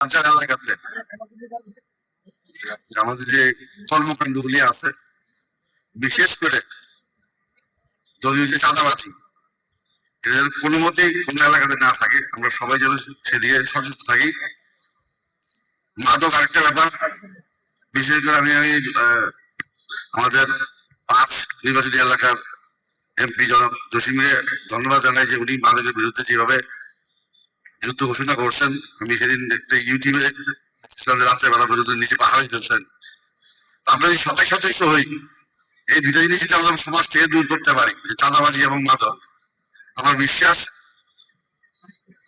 এলাকাতে আমাদের যে কর্মকাণ্ড গুলি আছে, বিশেষ করে দলীয় যে চাঁদাবাজি, এদের কোনো মতেই কোন এলাকাতে না থাকে, আমরা সবাই যেন সেদিকে সচেতন থাকি। মাদক আরেকটা ব্যাপার, বিশেষ করে আমি আমাদের 5 নির্বাচনী এলাকার এমপি জনাব জসিমকে ধন্যবাদ জানাই যে উনি মাদকের বিরুদ্ধে যেভাবে যুদ্ধ ঘোষণা করছেন। আমি সেদিন একটা ইউটিউবে রাত্রেবেলা পর্যন্ত নিচে পাহাড়ে ফেলছেন। আমরা যদি সবাই সচেষ্ট হই, এই দুটা জিনিস যদি আমরা সমাজ থেকে দূর করতে পারি, চাঁদাবাজি এবং মাদক, আমার বিশ্বাস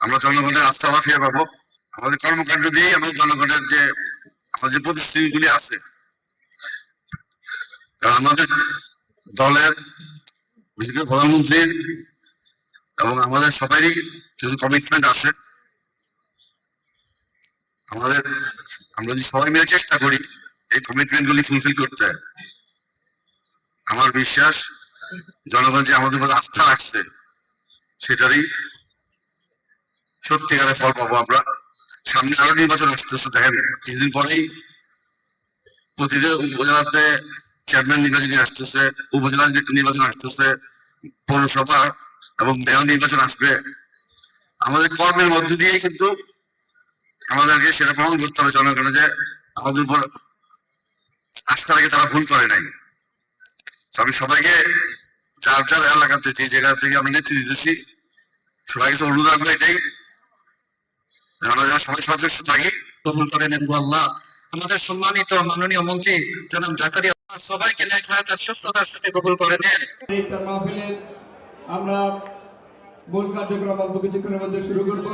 আমরা জনগণের আস্থা ফিরে পাবো। আমাদের কর্মকাণ্ড দিয়ে আমাদের জনগণের যে আমাদের যে প্রতিশ্রুতিগুলি আছে, আমাদের দলের বিশেষ করে প্রধানমন্ত্রীর এবং আমাদের সবারই কিছু কমিটমেন্ট আছে। আমরা যদি সবাই মিলে চেষ্টা করি এই কমিটমেন্ট গুলি ফুলফিল করতে, আমার বিশ্বাস জনগণ যে আমাদের উপর আস্থা রাখছে সেটারই সত্যিকারের ফল পাবো আমরা। সামনে আরো নির্বাচন আসতেছে, দেখেন কিছুদিন পরেই প্রতিটা উপজেলাতে চেয়ারম্যান নির্বাচন আসতেছে, উপজেলা নির্বাচন আসতেছে, পৌরসভা এবং মেয়র নির্বাচন আসবে। আমাদের কর্মের মধ্য দিয়ে কিন্তু আমাদেরকে সেটা প্রমাণ করতে হবে জনগণের যে আমাদের উপর আস্থা রেখে তারা ভুল করে নাই। আমি সবাইকে যার যার এলাকাতে যে জায়গা থেকে আমি নেতৃত্ব দিতেছি সবাইকে অনুরোধ রাখবো এটাই, আমরা যেন সবাই সচেষ্ট থাকি, কবুল করে নেন আল্লাহ। আমাদের সম্মানিত মাননীয় মন্ত্রী জনাব জাকারিয়া সবাইকে ন্যায় তার সত্যতার সাথে কবুল করে নেন। আমরা মূল কার্যক্রম অল্প কিছুক্ষণের মধ্যে শুরু করবো।